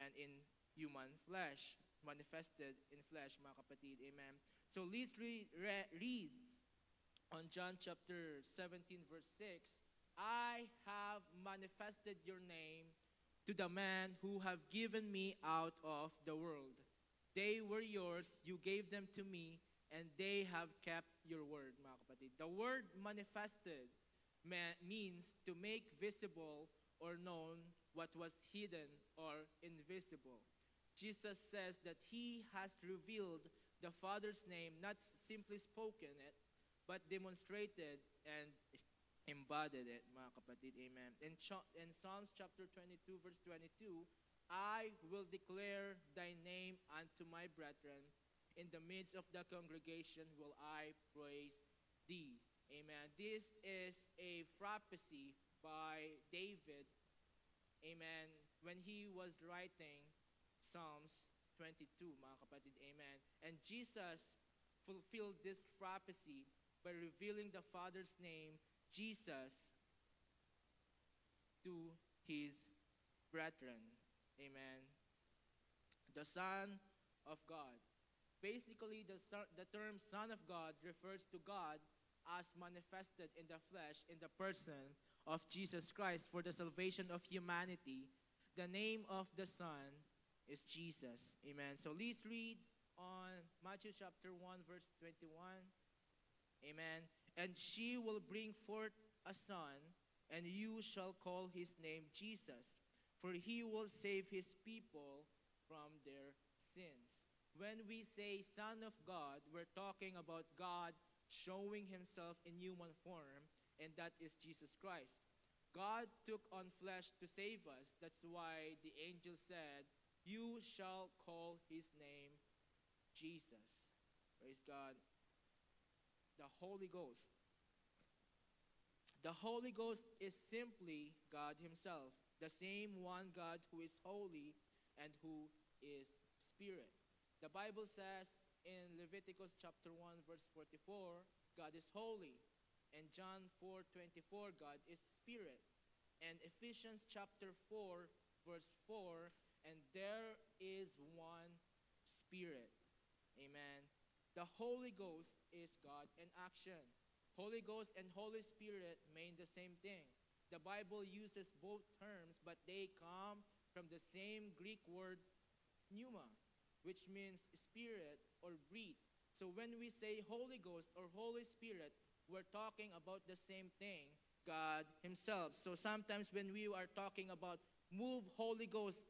amen, in human flesh, manifested in flesh, mga kapatid, amen. So let's read on John chapter 17, verse 6, I have manifested your name to the man who have given me out of the world. They were yours, you gave them to me, and they have kept your word, mga kapatid. The word manifested means to make visible or known what was hidden or invisible. Jesus says that he has revealed the Father's name, not simply spoken it, but demonstrated and embodied it, mga kapatid, amen. In Psalms chapter 22, verse 22, I will declare thy name unto my brethren. In the midst of the congregation will I praise thee. Amen. This is a prophecy by David, amen, when he was writing Psalms 22, mga kapatid, amen. And Jesus fulfilled this prophecy by revealing the Father's name, Jesus, to his brethren. Amen. The Son of God. Basically, the term Son of God refers to God as manifested in the flesh in the person of Jesus Christ for the salvation of humanity. The name of the Son is Jesus. Amen. So let's read on Matthew chapter 1, verse 21. Amen. And she will bring forth a son, and you shall call his name Jesus, for he will save his people from their sins. When we say Son of God, we're talking about God showing himself in human form, and that is Jesus Christ. God took on flesh to save us. That's why the angel said, you shall call his name Jesus. Praise God. The Holy Ghost. The Holy Ghost is simply God himself, the same one God who is holy and who is spirit. The Bible says in Leviticus chapter 1, verse 44, God is holy. And John 4:24, God is spirit. And Ephesians chapter 4, verse 4, and there is one spirit. Amen. The Holy Ghost is God in action. Holy Ghost and Holy Spirit mean the same thing. The Bible uses both terms, but they come from the same Greek word pneuma, which means spirit or breathe. So when we say Holy Ghost or Holy Spirit, we're talking about the same thing, God himself. So sometimes when we are talking about move Holy Ghost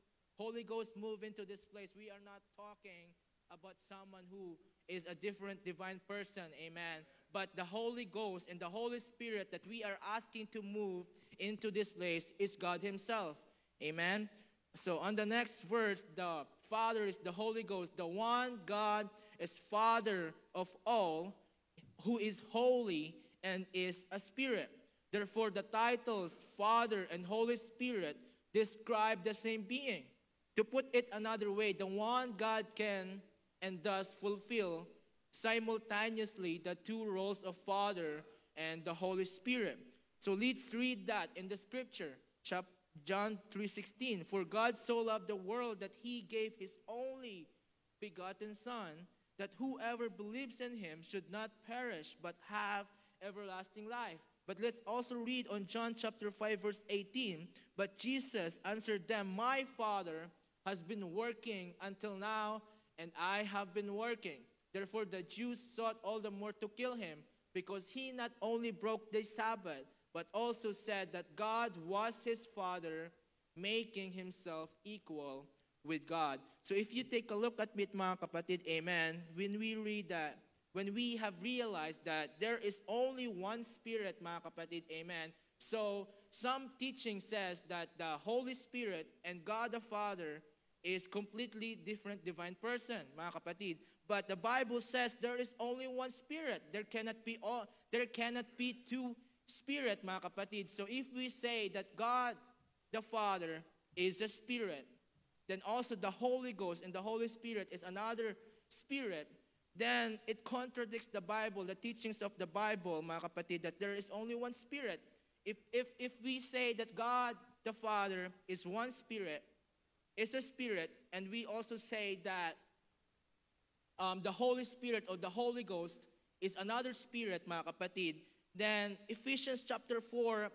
move into this place, we are not talking about someone who is a different divine person, amen. But the Holy Ghost and the Holy Spirit that we are asking to move into this place is God himself, amen. So on the next verse, the Father is the Holy Ghost. The one God is Father of all, who is holy and is a spirit. Therefore, the titles Father and Holy Spirit describe the same being. To put it another way, the one God can and does fulfill simultaneously the two roles of Father and the Holy Spirit. So let's read that in the scripture. John 3:16. For God so loved the world that he gave his only begotten Son, that whoever believes in him should not perish but have everlasting life. But let's also read on John chapter 5, verse 18. But Jesus answered them, my Father has been working until now, and I have been working. Therefore the Jews sought all the more to kill him, because he not only broke the Sabbath, but also said that God was his Father, making himself equal with God. So if you take a look at it, mga kapatid, amen, when we read that, when we have realized that there is only one Spirit, mga kapatid, amen. So some teaching says that the Holy Spirit and God the Father is completely different divine person, mga kapatid. But the Bible says there is only one Spirit. There cannot be two Spirit, mga kapatid. So if we say that God the Father is a Spirit, then also the Holy Ghost and the Holy Spirit is another Spirit, then it contradicts the Bible, the teachings of the Bible, mga kapatid, that there is only one Spirit. If we say that God the Father is one Spirit, is a spirit, and we also say that the Holy Spirit or the Holy Ghost is another spirit, mga kapatid, then Ephesians chapter 4,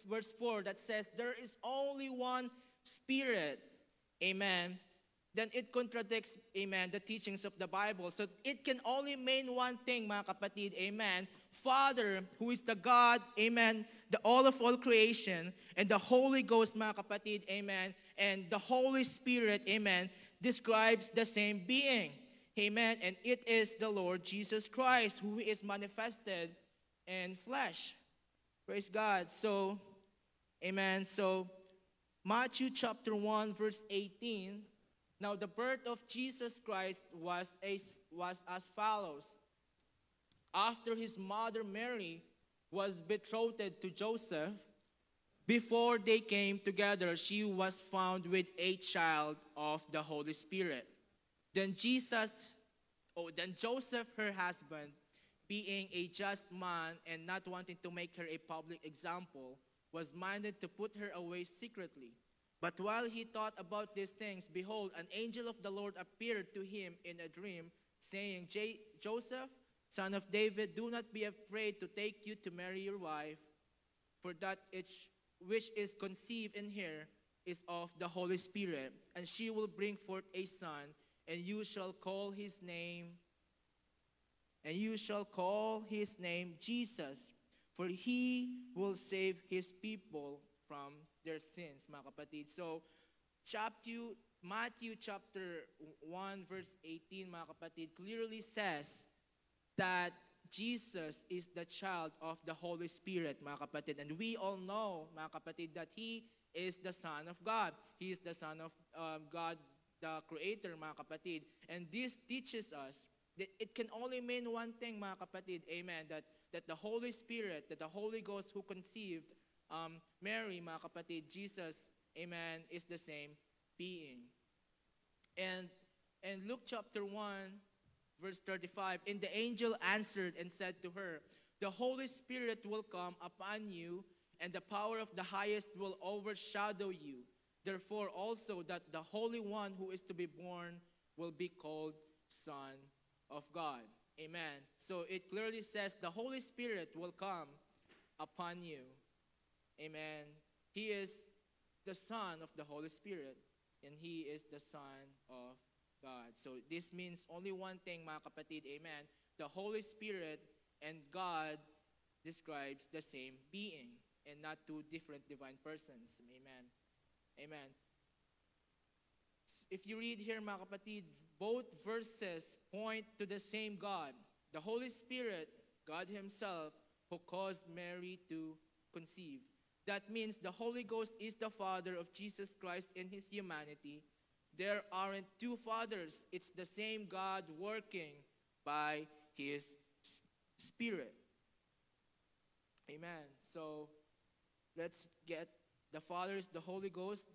verse 4, that says, there is only one spirit, amen, then it contradicts, amen, the teachings of the Bible. So it can only mean one thing, mga kapatid, amen. Father, who is the God, amen, the all of all creation, and the Holy Ghost, mga kapatid, amen, and the Holy Spirit, amen, describes the same being, amen, and it is the Lord Jesus Christ who is manifested in flesh. Praise God. So, amen, so Matthew chapter 1, verse 18, now the birth of Jesus Christ was as follows. After his mother Mary was betrothed to Joseph, before they came together, she was found with a child of the Holy Spirit. Then Joseph, her husband, being a just man and not wanting to make her a public example, was minded to put her away secretly. But while he thought about these things, behold, an angel of the Lord appeared to him in a dream, saying, Joseph, son of David, do not be afraid to take you to marry your wife, for that which is conceived in her is of the Holy Spirit, and she will bring forth a son, and you shall call his name Jesus, for he will save his people from their sins, mga kapatid. So, Matthew chapter 1, verse 18, mga kapatid, clearly says that Jesus is the child of the Holy Spirit, mga kapatid. And we all know, mga kapatid, that He is the Son of God. He is the Son of God, the Creator, mga kapatid. And this teaches us that it can only mean one thing, mga kapatid, amen, that the Holy Spirit, that the Holy Ghost who conceived Mary, mga kapatid, Jesus, amen, is the same being. And Luke chapter 1, verse 35, and the angel answered and said to her, the Holy Spirit will come upon you, and the power of the highest will overshadow you. Therefore also that the Holy One who is to be born will be called Son of God. Amen. So it clearly says the Holy Spirit will come upon you. Amen. He is the Son of the Holy Spirit, and He is the Son of God. So this means only one thing, mga kapatid, amen. The Holy Spirit and God describes the same being and not two different divine persons. Amen. Amen. If you read here, mga kapatid, both verses point to the same God. The Holy Spirit, God Himself, who caused Mary to conceive. That means the Holy Ghost is the Father of Jesus Christ in His humanity. There aren't two fathers. It's the same God working by His Spirit. Amen. So, let's get the Father is the Holy Ghost.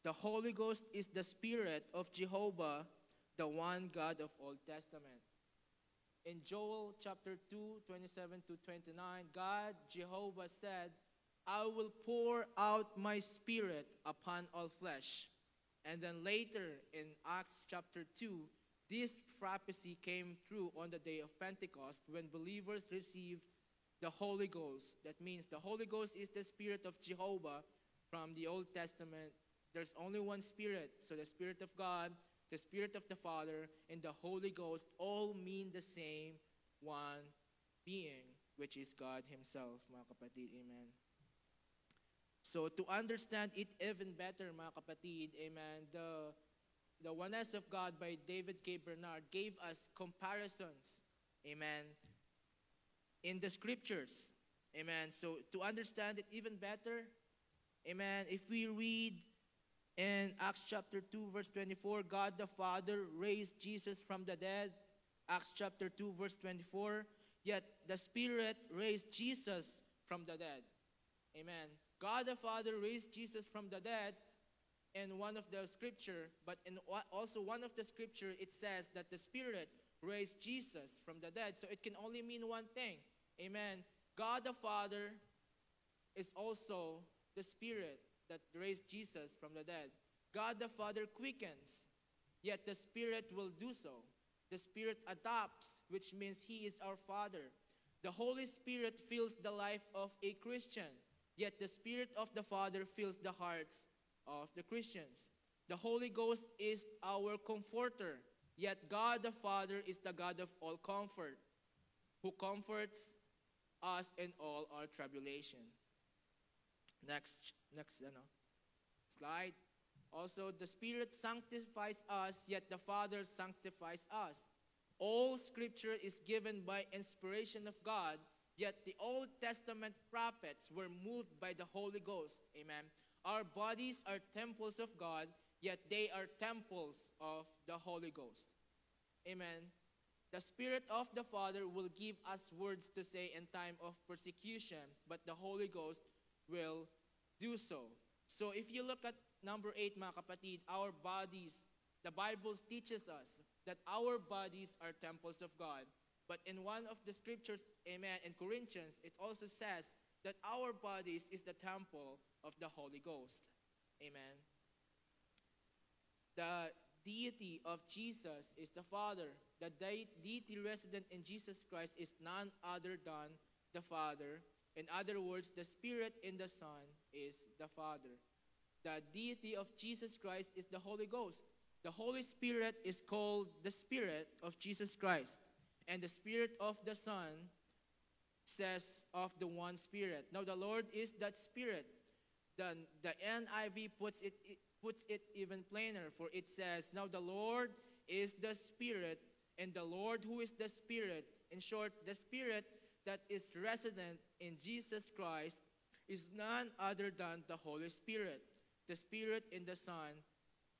The Holy Ghost is the Spirit of Jehovah, the one God of Old Testament. In Joel chapter 2, 27 to 29, God, Jehovah said, I will pour out my Spirit upon all flesh. And then later in Acts chapter 2, this prophecy came true on the day of Pentecost when believers received the Holy Ghost. That means the Holy Ghost is the Spirit of Jehovah from the Old Testament. There's only one Spirit. So the Spirit of God, the Spirit of the Father, and the Holy Ghost all mean the same one being, which is God Himself, mga kapatid. Amen. So to understand it even better, mga kapatid, amen, the Oneness of God by David K. Bernard gave us comparisons, amen, in the Scriptures, amen. So to understand it even better, amen, if we read in Acts chapter 2, verse 24, God the Father raised Jesus from the dead. Acts chapter 2, verse 24, yet the Spirit raised Jesus from the dead. Amen. God the Father raised Jesus from the dead in one of the scripture, but in also one of the scripture, it says that the Spirit raised Jesus from the dead. So it can only mean one thing. Amen. God the Father is also the Spirit that raised Jesus from the dead. God the Father quickens, yet the Spirit will do so. The Spirit adopts, which means He is our Father. The Holy Spirit fills the life of a Christian, yet the Spirit of the Father fills the hearts of the Christians. The Holy Ghost is our comforter, yet God the Father is the God of all comfort, who comforts us in all our tribulation. Next slide. Also, the Spirit sanctifies us, yet the Father sanctifies us. All Scripture is given by inspiration of God, yet the Old Testament prophets were moved by the Holy Ghost. Amen. Our bodies are temples of God, yet they are temples of the Holy Ghost. Amen. The Spirit of the Father will give us words to say in time of persecution, but the Holy Ghost will do so. So if you look at number 8, mga kapatid, our bodies, the Bible teaches us that our bodies are temples of God. But in one of the scriptures, amen, in Corinthians, it also says that our bodies is the temple of the Holy Ghost. Amen. The deity of Jesus is the Father. The deity resident in Jesus Christ is none other than the Father. In other words, the Spirit in the Son is the Father. The deity of Jesus Christ is the Holy Ghost. The Holy Spirit is called the Spirit of Jesus Christ. And the Spirit of the Son says of the one Spirit. Now the Lord is that Spirit. The NIV puts it even plainer, for it says, now the Lord is the Spirit, and the Lord who is the Spirit, in short, the Spirit that is resident in Jesus Christ, is none other than the Holy Spirit. The Spirit in the Son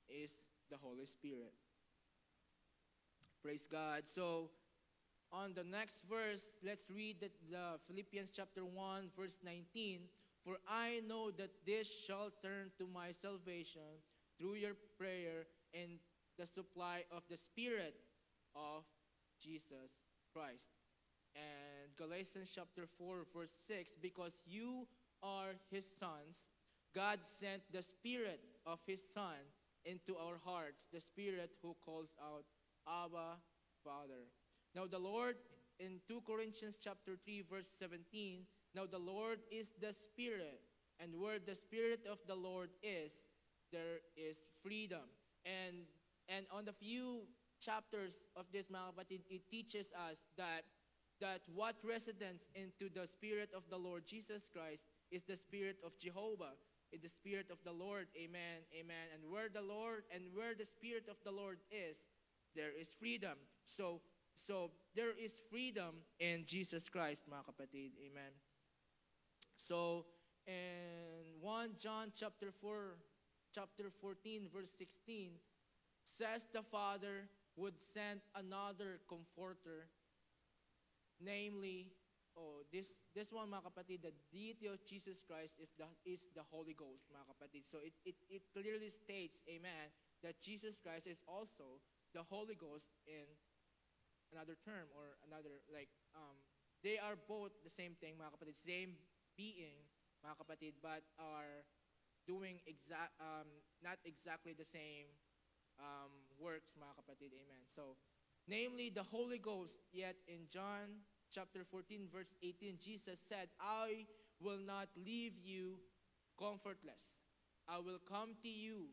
is the Holy Spirit. Praise God. So, on the next verse, let's read the Philippians chapter 1, verse 19. For I know that this shall turn to my salvation through your prayer and the supply of the Spirit of Jesus Christ. And Galatians chapter 4, verse 6, because you are His sons, God sent the Spirit of His Son into our hearts, the Spirit who calls out, Abba, Father. Now the Lord, in 2 Corinthians chapter 3, verse 17, now the Lord is the Spirit, and where the Spirit of the Lord is, there is freedom. And on the few chapters of this, mga kapatid, it teaches us that what residence into the Spirit of the Lord Jesus Christ is the Spirit of Jehovah, is the Spirit of the Lord. Amen, amen. And where the Spirit of the Lord is, there is freedom. So there is freedom in Jesus Christ, mga kapatid. Amen. So in 1 John chapter 14, verse 16, says the Father would send another comforter, namely, this one, mga kapatid, the deity of Jesus Christ is the Holy Ghost, mga kapatid. So it clearly states, amen, that Jesus Christ is also the Holy Ghost in another term, or another, they are both the same thing, mga kapatid, same being, mga kapatid, but are doing not exactly the same works, mga kapatid. Amen. So, namely, the Holy Ghost. Yet in John chapter 14, verse 18, Jesus said, I will not leave you comfortless. I will come to you.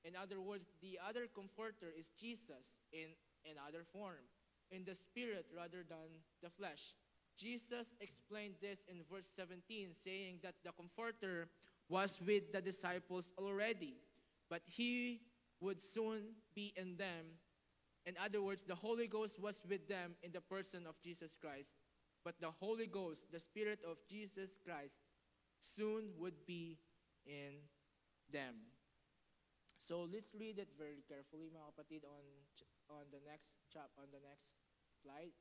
In other words, the other comforter is Jesus in another form, in the Spirit rather than the flesh. Jesus explained this in verse 17, saying that the Comforter was with the disciples already, but He would soon be in them. In other words, the Holy Ghost was with them in the person of Jesus Christ, but the Holy Ghost, the Spirit of Jesus Christ, soon would be in them. So let's read it very carefully, mga kapatid, on the next slide.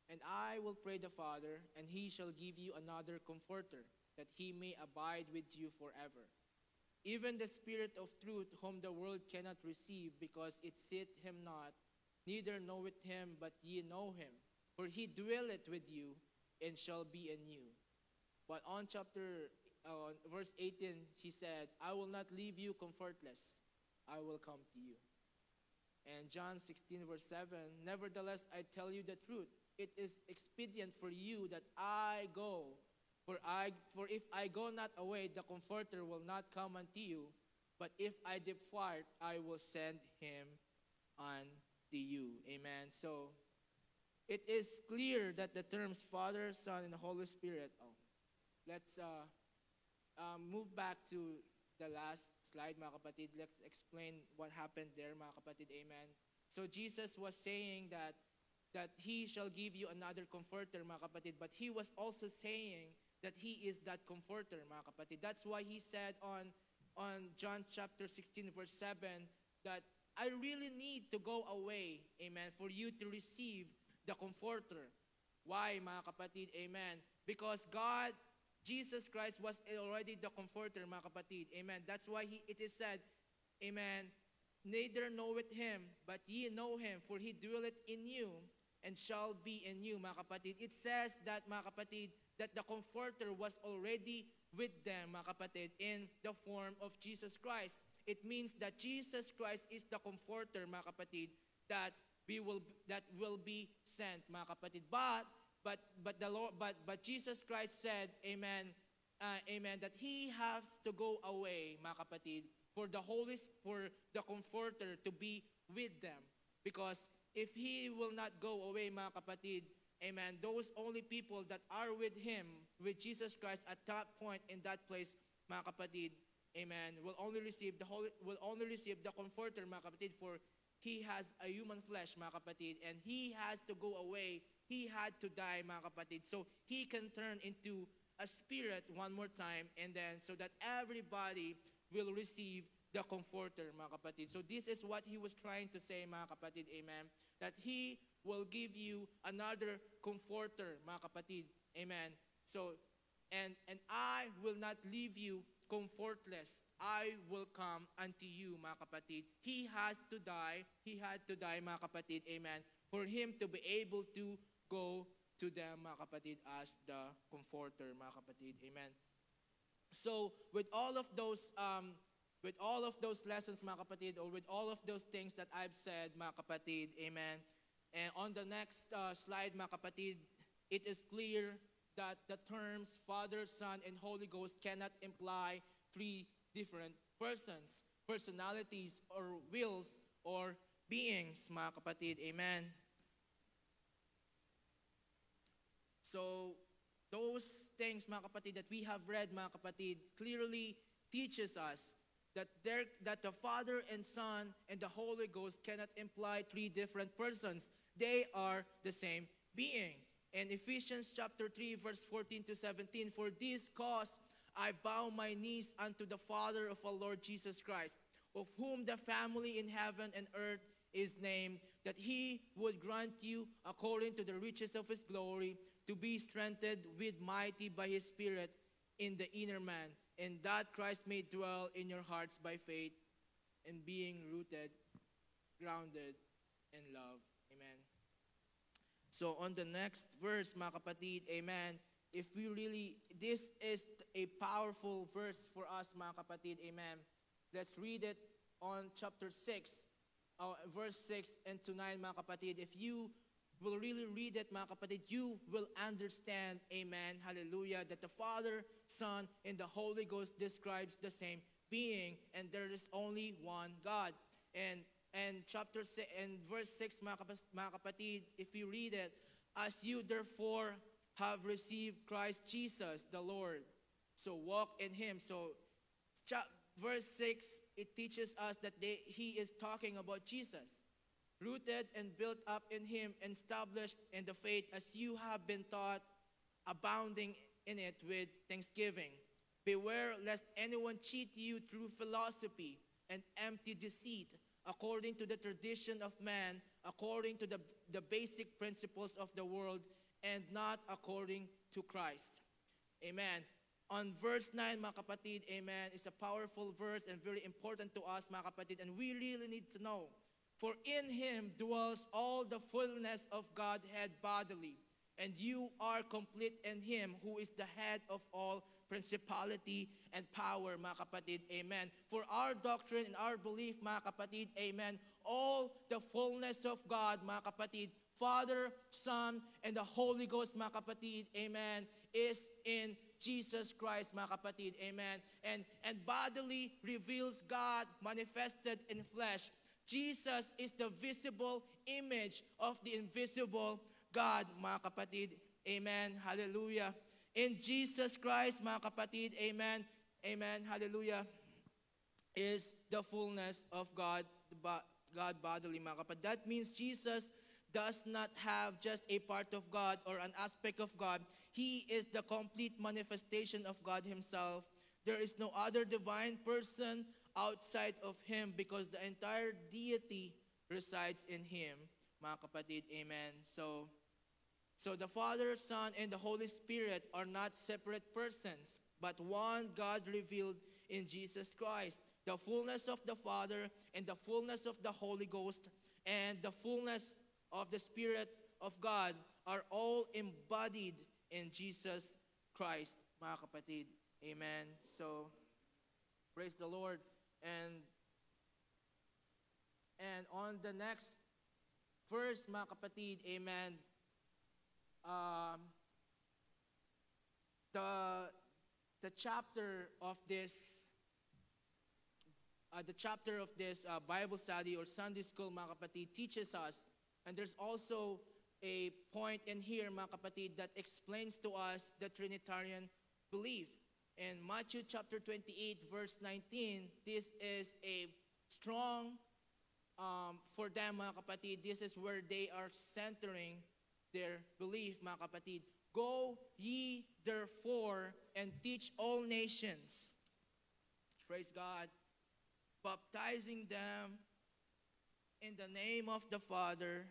And I will pray the Father, and He shall give you another comforter, that He may abide with you forever. Even the Spirit of truth, whom the world cannot receive, because it seeth Him not, neither knoweth Him, but ye know Him. For He dwelleth with you, and shall be in you. But on chapter verse 18, he said, I will not leave you comfortless. I will come to you. And John 16, verse 7, nevertheless, I tell you the truth. It is expedient for you that I go. For if I go not away, the Comforter will not come unto you. But if I depart, I will send him unto you. Amen. So, it is clear that the terms Father, Son, and Holy Spirit. Let's move back to the last slide, mga kapatid. Let's explain what happened there, mga kapatid. Amen. So Jesus was saying that He shall give you another comforter, mga kapatid. But He was also saying that He is that comforter, mga kapatid. That's why He said on John chapter 16, verse 7, that I really need to go away, amen, for you to receive the comforter. Why, mga kapatid? Amen. Because God, Jesus Christ was already the comforter, mga kapatid. Amen. That's why it is said, amen, neither knoweth him, but ye know him, for he dwelleth in you, and shall be in you, mga kapatid. It says that, mga kapatid, that the comforter was already with them, mga kapatid, in the form of Jesus Christ. It means that Jesus Christ is the comforter, mga kapatid, that will be sent, mga kapatid. But Jesus Christ said, amen, amen, that He has to go away, mga kapatid, for the Comforter to be with them. Because if He will not go away, mga kapatid, amen, those only people that are with Him, with Jesus Christ at that point in that place, mga kapatid, amen, will only receive the Comforter, mga kapatid, for He has a human flesh, mga kapatid, and He has to go away. He had to die, mga kapatid, so He can turn into a spirit one more time, and then so that everybody will receive the Comforter, mga kapatid. So this is what He was trying to say, mga kapatid, amen, that He will give you another Comforter, mga kapatid, amen. So, and I will not leave you comfortless. I will come unto you, mga kapatid. He has to die. He had to die, mga kapatid, amen, for Him to be able to go to them, mga kapatid, as the Comforter, mga kapatid, amen. So, with all of those lessons, mga kapatid, or with all of those things that I've said, mga kapatid, amen, and on the next slide, mga kapatid, it is clear that the terms Father, Son, and Holy Ghost cannot imply three different persons, personalities, or wills, or beings, mga kapatid, amen. So, those things, mga kapatid, that we have read, mga kapatid, clearly teaches us that the Father and Son and the Holy Ghost cannot imply three different persons. They are the same being. In Ephesians chapter 3, verse 14 to 17, for this cause I bow my knees unto the Father of our Lord Jesus Christ, of whom the family in heaven and earth is named, that He would grant you, according to the riches of His glory, to be strengthened with mighty by His Spirit in the inner man, and that Christ may dwell in your hearts by faith, and being rooted, grounded in love. Amen. So on the next verse, mga kapatid, amen, this is a powerful verse for us, mga kapatid, amen. Let's read it on chapter 6, verse 6 and to 9, mga kapatid. If you will really read it, mga kapatid, you will understand, amen, hallelujah, that the Father, Son, and the Holy Ghost describes the same being, and there is only one God. And chapter 6 and verse 6, mga kapatid, if you read it, as you therefore have received Christ Jesus the Lord, so walk in Him. So verse 6, it teaches us that He is talking about Jesus. Rooted and built up in Him, and established in the faith as you have been taught, abounding in it with thanksgiving. Beware lest anyone cheat you through philosophy and empty deceit, according to the tradition of man, according to the basic principles of the world, and not according to Christ. Amen. On verse 9, mga kapatid, amen, is a powerful verse and very important to us, mga kapatid, and we really need to know. For in Him dwells all the fullness of Godhead bodily, and you are complete in Him who is the head of all principality, and power, mga kapatid. Amen. For our doctrine and our belief, mga kapatid, amen, all the fullness of God, mga kapatid, Father, Son, and the Holy Ghost, mga kapatid, amen, is in Jesus Christ, mga kapatid, amen. And bodily reveals God manifested in flesh. Jesus is the visible image of the invisible God, mga kapatid, amen, hallelujah. In Jesus Christ, mga kapatid, amen, amen, hallelujah, is the fullness of God, God bodily, mga kapatid. That means Jesus does not have just a part of God or an aspect of God. He is the complete manifestation of God himself. There is no other divine person outside of him because the entire deity resides in him, mga kapatid, amen. So the Father, Son, and the Holy Spirit are not separate persons, but one God revealed in Jesus Christ. The fullness of the Father and the fullness of the Holy Ghost and the fullness of the Spirit of God are all embodied in Jesus Christ, mga kapatid. Amen. So, praise the Lord. And on the next verse, mga kapatid, amen, the chapter of this Bible study or Sunday school, mga kapatid, teaches us, and there's also a point in here, mga kapatid, that explains to us the Trinitarian belief. In Matthew chapter 28, verse 19, this is a strong, for them, mga kapatid, this is where they are centering their belief, mga kapatid. Go ye therefore and teach all nations. Praise God. Baptizing them in the name of the Father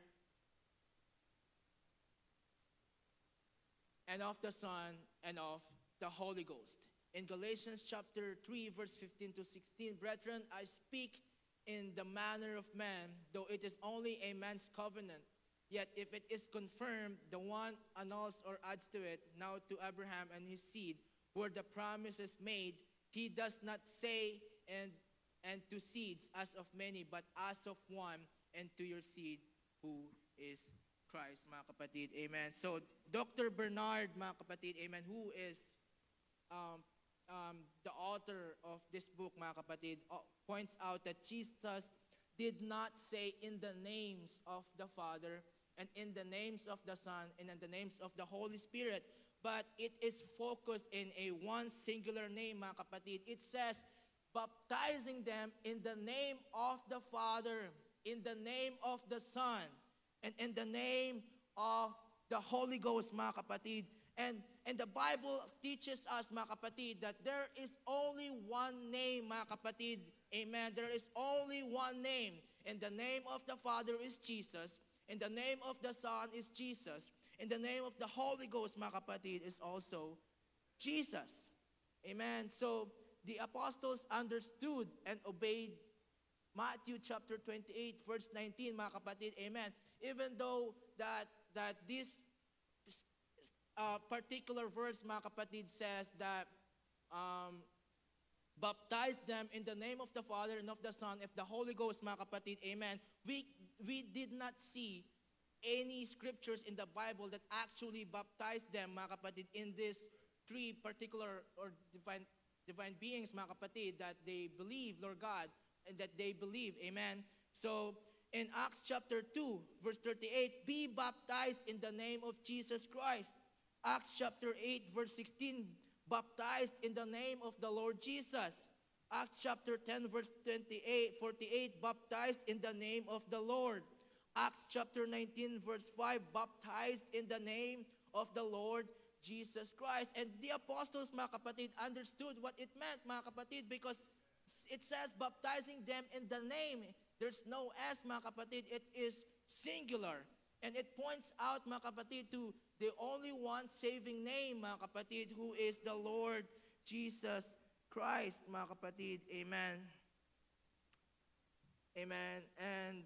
and of the Son and of the Holy Ghost. In Galatians chapter 3, verse 15 to 16, brethren, I speak in the manner of man, though it is only a man's covenant. Yet if it is confirmed, the one annuls or adds to it, now to Abraham and his seed, where the promise is made, he does not say, and to seeds as of many, but as of one, and to your seed, who is Christ, mga kapatid. Amen. So, Dr. Bernard, mga kapatid, amen, who is the author of this book, mga kapatid, points out that Jesus did not say in the names of the Father and in the names of the Son and in the names of the Holy Spirit, but it is focused in a one singular name, mga kapatid. It says, baptizing them in the name of the Father, in the name of the Son, and in the name of the Holy Ghost, mga kapatid. And the Bible teaches us, mga kapatid, that there is only one name, mga kapatid. Amen. There is only one name. And the name of the Father is Jesus. And the name of the Son is Jesus. And the name of the Holy Ghost, mga kapatid, is also Jesus. Amen. So, the apostles understood and obeyed Matthew chapter 28, verse 19, mga kapatid. Amen. Even though that this particular verse, mga kapatid, says that baptize them in the name of the Father and of the Son, of the Holy Ghost, mga kapatid, amen. We did not see any scriptures in the Bible that actually baptized them, mga kapatid, in this three particular or divine beings, mga kapatid, that they believe, Lord God, and that they believe, amen. So, in Acts chapter 2, verse 38, be baptized in the name of Jesus Christ. Acts chapter 8, verse 16, baptized in the name of the Lord Jesus. Acts chapter 10, verse 48, baptized in the name of the Lord. Acts chapter 19, verse 5, baptized in the name of the Lord Jesus Christ. And the apostles, mga kapatid, understood what it meant, mga kapatid, because it says baptizing them in the name. There's no S, mga kapatid. It is singular. And it points out, mga kapatid, to the only one saving name, mga kapatid, who is the Lord Jesus Christ, mga kapatid. Amen. Amen. And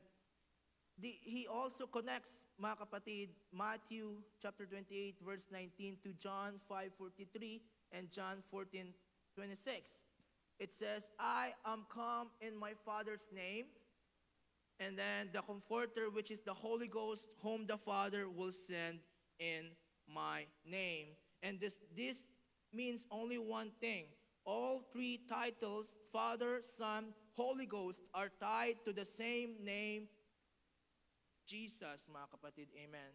he also connects, mga kapatid, Matthew chapter 28, verse 19 to John 5:43 and John 14:26. It says, I am come in my Father's name, and then the Comforter, which is the Holy Ghost, whom the Father will send in my name. And this means only one thing. All three titles, Father, Son, Holy Ghost, are tied to the same name, Jesus, mga kapatid. Amen.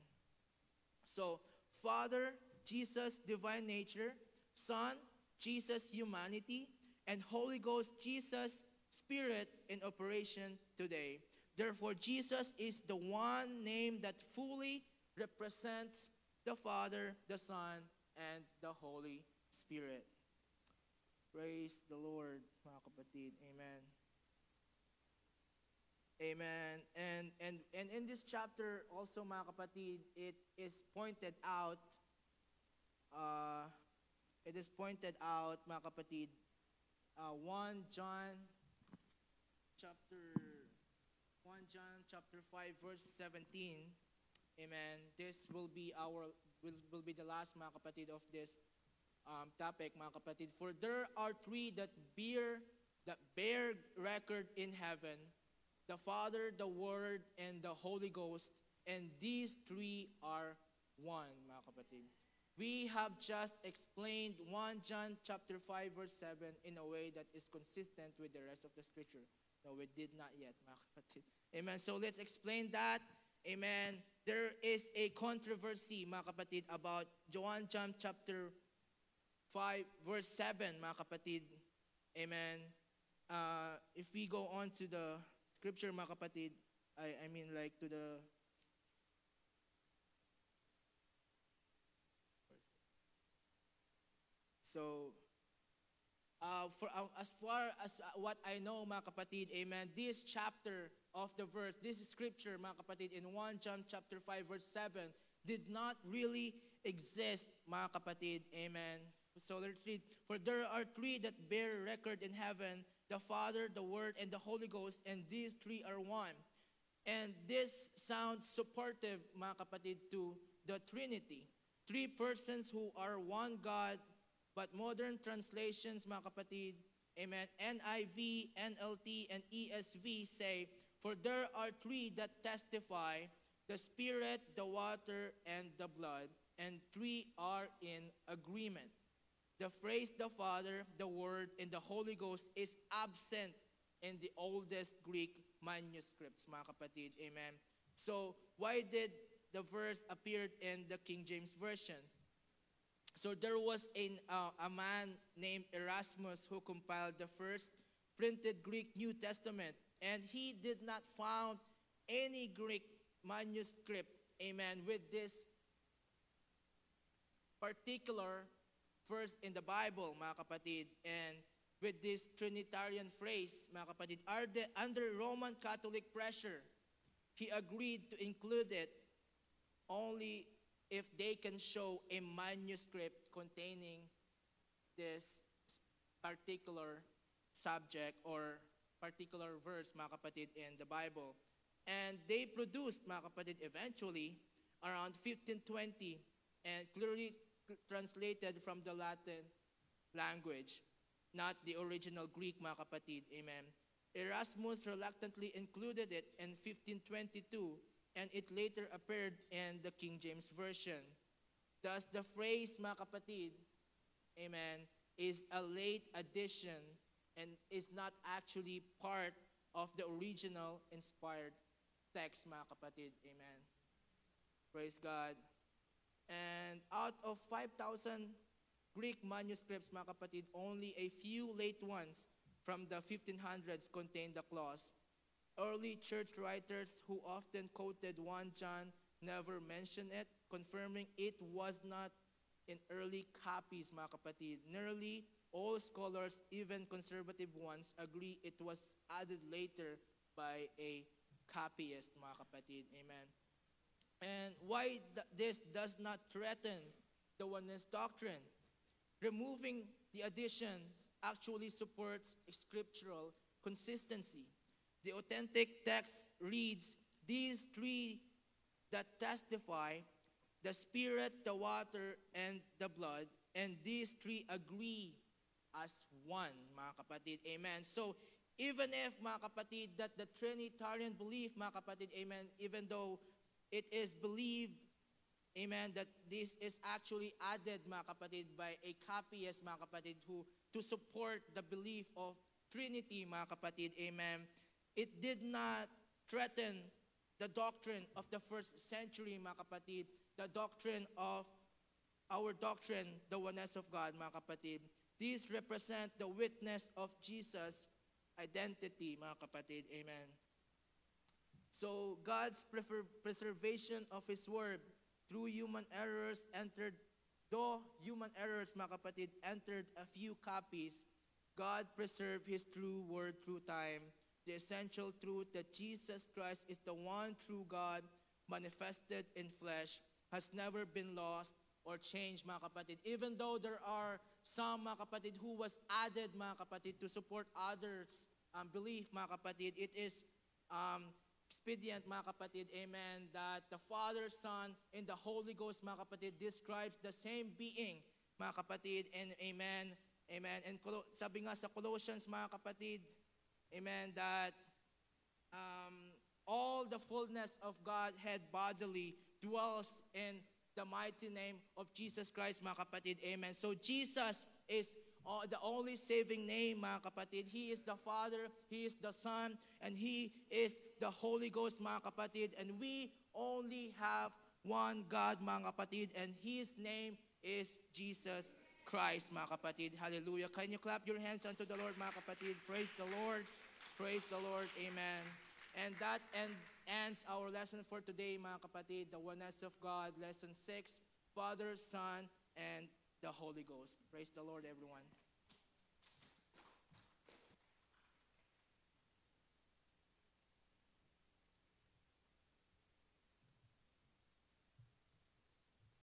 So, Father, Jesus, divine nature. Son, Jesus, humanity. And Holy Ghost, Jesus, Spirit, in operation today. Therefore, Jesus is the one name that fully represents the Father, the Son, and the Holy Spirit. Praise the Lord, mga kapatid. Amen. Amen. And in this chapter also, mga kapatid, it is pointed out, mga kapatid, 1 John chapter 5 verse 17. Amen. This will be the last, mga kapatid, of this topic, mga kapatid. For there are three that bear record in heaven: the Father, the Word, and the Holy Ghost, and these three are one, mga kapatid. We have just explained 1 John chapter 5 verse 7 in a way that is consistent with the rest of the scripture. No, we did not yet, mga kapatid. Amen. So let's explain that. Amen. There is a controversy, mga kapatid, about 1 John chapter 5 verse 7, mga kapatid. Amen. If we go on to the scripture, mga kapatid, I mean like to the so as far as what I know, mga kapatid, amen, this chapter of the verse, this scripture, mga kapatid, in 1 John chapter 5 verse 7 did not really exist, mga kapatid. Amen. So let's read. For there are three that bear record in heaven: the Father, the Word, and the Holy Ghost, and these three are one. And this sounds supportive, mga kapatid, to the Trinity. Three persons who are one God. But modern translations, mga kapatid, amen, NIV, NLT, and ESV say, for there are three that testify: the Spirit, the water, and the blood, and three are in agreement. The phrase the Father, the Word, and the Holy Ghost is absent in the oldest Greek manuscripts, mga kapatid, amen. So, why did the verse appear in the King James Version? So there was a man named Erasmus who compiled the first printed Greek New Testament, and he did not found any Greek manuscript, amen, with this particular verse in the Bible, mga kapatid, and with this Trinitarian phrase, mga kapatid. Under Roman Catholic pressure, he agreed to include it only if they can show a manuscript containing this particular subject or particular verse, mga kapatid, in the Bible. And they produced, mga kapatid, eventually, around 1520, and clearly translated from the Latin language, not the original Greek, mga kapatid, amen. Erasmus reluctantly included it in 1522, and it later appeared in the King James Version. Thus, the phrase, mga kapatid, amen, is a late addition and is not actually part of the original inspired text, mga kapatid, amen. Praise God. And out of 5,000 Greek manuscripts, mga kapatid, only a few late ones from the 1500s contain the clause. Early church writers who often quoted 1 John never mentioned it, confirming it was not in early copies, mga kapatid. Nearly all scholars, even conservative ones, agree it was added later by a copyist, mga kapatid. Amen. And why this does not threaten the oneness doctrine? Removing the additions actually supports scriptural consistency. The authentic text reads, these three that testify: the Spirit, the water, and the blood, and these three agree as one, mga kapatid. Amen. So, even if, mga kapatid, that the Trinitarian belief, mga kapatid, amen, even though it is believed, amen, that this is actually added, mga kapatid, by a copyist, mga kapatid, who to support the belief of Trinity, mga kapatid, amen, it did not threaten the doctrine of the first century, mga kapatid, the doctrine of our doctrine, the oneness of God, mga kapatid. These represent the witness of Jesus' identity, mga kapatid, amen. So God's preservation of His Word through human errors entered, though human errors, mga kapatid, entered a few copies, God preserved His true Word through time. The essential truth that Jesus Christ is the one true God manifested in flesh has never been lost or changed, mga kapatid. Even though there are some, mga kapatid, who was added, mga kapatid, to support others' belief, mga kapatid, it is expedient, mga kapatid, amen, that the Father, Son, and the Holy Ghost, mga kapatid, describes the same being, mga kapatid, and amen, amen. And sabi nga sa Colossians, mga kapatid, amen, that all the fullness of Godhead bodily dwells in the mighty name of Jesus Christ, mga kapatid, amen. So Jesus is the only saving name, mga kapatid. He is the Father, He is the Son, and He is the Holy Ghost, mga kapatid. And we only have one God, mga kapatid, and His name is Jesus Christ, mga kapatid. Hallelujah. Can you clap your hands unto the Lord, mga kapatid? Praise the Lord. Praise the Lord. Amen. And that ends our lesson for today, mga kapatid, the oneness of God, lesson 6, Father, Son, and the Holy Ghost. Praise the Lord, everyone.